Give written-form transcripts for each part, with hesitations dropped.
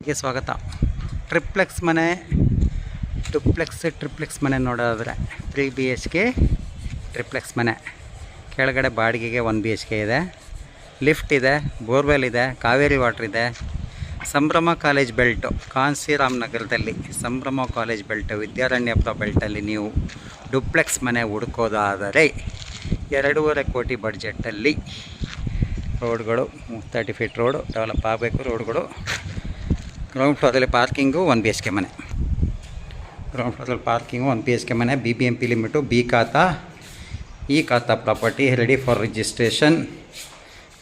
ಗೆ ಸ್ವಾಗತ. ಟ್ರಿಪ್ಲೆಕ್ಸ್ ಮನೆ ನೋಡೋದಾದರೆ 3 BHK ಟ್ರಿಪ್ಲೆಕ್ಸ್ ಮನೆ. ಕೆಳಗಡೆ ಬಾಡಿಗೆಗೆ 1 BHK ಇದೆ, ಲಿಫ್ಟ್ ಇದೆ, ಬೋರ್ವೆಲ್ ಇದೆ, ಕಾವೇರಿ ವಾಟ್ರ್ ಇದೆ. ಸಂಭ್ರಮ ಕಾಲೇಜ್ ಬೆಲ್ಟು, ಕಾಂಚೀರಾಮನಗರದಲ್ಲಿ ಸಂಭ್ರಮ ಕಾಲೇಜ್ ಬೆಲ್ಟು, ವಿದ್ಯಾರಣ್ಯಪುರ ಬೆಲ್ಟಲ್ಲಿ ನೀವು ಡುಪ್ಲೆಕ್ಸ್ ಮನೆ ಹುಡುಕೋದಾದರೆ 2.5 ಕೋಟಿ ಬಡ್ಜೆಟ್ಟಲ್ಲಿ ರೋಡ್ಗಳು 30 ಫೀಟ್ ರೋಡು ಡೆವಲಪ್ ಆಗಬೇಕು. ರೋಡ್ಗಳು ಗ್ರೌಂಡ್ ಫ್ಲೋರಲ್ಲಿ ಪಾರ್ಕಿಂಗು 1 BHK ಮನೆ. ಗ್ರೌಂಡ್ ಫ್ಲೋರಲ್ಲಿ ಪಾರ್ಕಿಂಗು 1 BHK ಮನೆ. BBMP ಲಿಮಿಟು, ಬಿ ಖಾತಾ, ಈ ಖಾತಾ property, ready for registration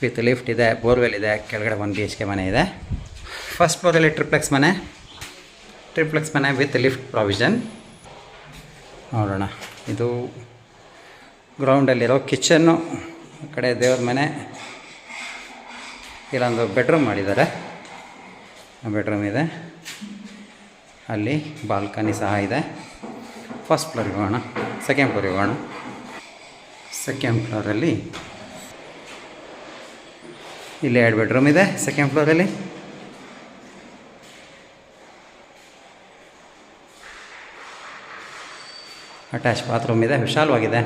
with lift ಇದೆ, ಬೋರ್ವೆಲ್ ಇದೆ. ಕೆಳಗಡೆ 1 BHK ಮನೆ ಇದೆ. ಫಸ್ಟ್ ಫ್ಲೋರಲ್ಲಿ ಟ್ರಿಪ್ಲೆಕ್ಸ್ ಮನೆ ವಿತ್ ಲಿಫ್ಟ್ ಪ್ರಾವಿಷನ್. ನೋಡೋಣ, ಇದು ಗ್ರೌಂಡಲ್ಲಿರೋ ಕಿಚನ್ನು, ಆ ಕಡೆ ದೇವ್ರ ಮನೆ, ಇಲ್ಲೊಂದು ಬೆಡ್ರೂಮ್ ಮಾಡಿದ್ದಾರೆ. ಬೆಡ್ರೂಮ್ ಇದೆ, ಅಲ್ಲಿ ಬಾಲ್ಕನಿ ಸಹ ಇದೆ. ಫಸ್ಟ್ ಫ್ಲೋರಿಗೆ ಹೋಗೋಣ, ಸೆಕೆಂಡ್ ಫ್ಲೋರಿಗೆ ಹೋಗೋಣ. ಸೆಕೆಂಡ್ ಫ್ಲೋರಲ್ಲಿ ಇಲ್ಲಿ 2 ಬೆಡ್ರೂಮ್ ಇದೆ. ಸೆಕೆಂಡ್ ಫ್ಲೋರಲ್ಲಿ ಅಟ್ಯಾಚ್ ಬಾತ್ರೂಮ್ ಇದೆ, ವಿಶಾಲವಾಗಿದೆ.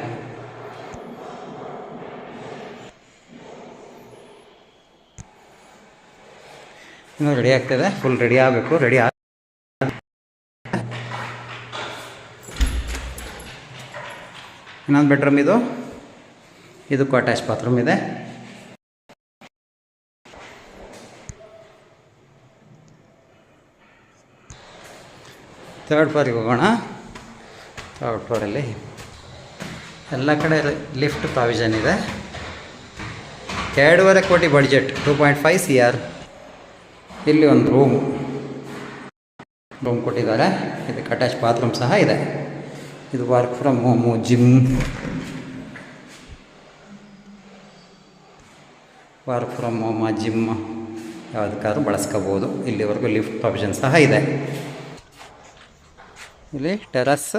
ಇನ್ನೂ ರೆಡಿ ಆಗ್ತಾಯಿದೆ, ಫುಲ್ ರೆಡಿ ಆಗಬೇಕು. ಇನ್ನೊಂದು ಬೆಡ್ರೂಮ್ ಇದಕ್ಕೂ ಅಟ್ಯಾಚ್ ಬಾತ್ರೂಮ್ ಇದೆ. ಥರ್ಡ್ ಫ್ಲೋರಿಗೆ ಹೋಗೋಣ. ಥರ್ಡ್ ಫ್ಲೋರಲ್ಲಿ ಎಲ್ಲ ಕಡೆ ಲಿಫ್ಟ್ ಪ್ರಾವಿಷನ್ ಇದೆ. 2.5 ಕೋಟಿ ಬಡ್ಜೆಟ್, 2.5 CR. ಇಲ್ಲಿ ಒಂದು ರೂಮ್ ಕೊಟ್ಟಿದ್ದಾರೆ. ಇದಕ್ಕೆ ಅಟ್ಯಾಚ್ ಬಾತ್ರೂಮ್ ಸಹ ಇದೆ. ಇದು ವರ್ಕ್ ಫ್ರಮ್ ಹೋಮು, ಜಿಮ್, ಯಾವುದಕ್ಕಾದ್ರೂ ಬಳಸ್ಕೋಬೋದು. ಇಲ್ಲಿವರೆಗೂ ಲಿಫ್ಟ್ ಪ್ರಾವಿಷನ್ ಸಹ ಇದೆ. ಇಲ್ಲಿ ಟೆರಸ್.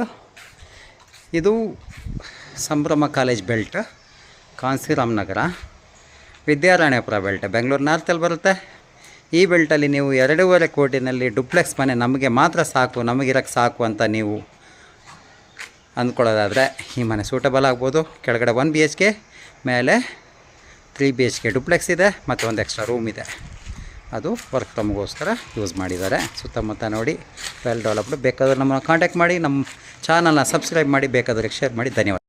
ಇದು Sambhram college belt, Kanchiramanagar, Vidyaranyapura belt, Bengaluru ನಾರ್ತಲ್ಲಿ ಬರುತ್ತೆ. ಈ ಬೆಲ್ಟಲ್ಲಿ ನೀವು 2.5 ಕೋಟಿನಲ್ಲಿ ಡುಪ್ಲೆಕ್ಸ್ ಮನೆ ನಮಗೆ ಮಾತ್ರ ಸಾಕು, ನಮಗಿರೋಕ್ಕೆ ಸಾಕು ಅಂತ ನೀವು ಅಂದ್ಕೊಳ್ಳೋದಾದರೆ ಈ ಮನೆ ಸೂಟಬಲ್ ಆಗ್ಬೋದು. ಕೆಳಗಡೆ 1 BHK, ಮೇಲೆ 3 BHK ಡುಪ್ಲೆಕ್ಸ್ ಇದೆ, ಮತ್ತು ಒಂದು ಎಕ್ಸ್ಟ್ರಾ ರೂಮ್ ಇದೆ. ಅದು ವರ್ಕ್ ಫ್ರಮ್ಗೋಸ್ಕರ ಯೂಸ್ ಮಾಡಿದ್ದಾರೆ. ಸುತ್ತಮುತ್ತ ನೋಡಿ, ವೆಲ್ ಡೆವಲಪ್ಡ್. ಬೇಕಾದ್ರೆ ನಮ್ಮನ್ನು ಕಾಂಟ್ಯಾಕ್ಟ್ ಮಾಡಿ, ನಮ್ಮ ಚಾನಲ್ನ ಸಬ್ಸ್ಕ್ರೈಬ್ ಮಾಡಿ, ಬೇಕಾದ್ರೆ ಶೇರ್ ಮಾಡಿ. ಧನ್ಯವಾದ.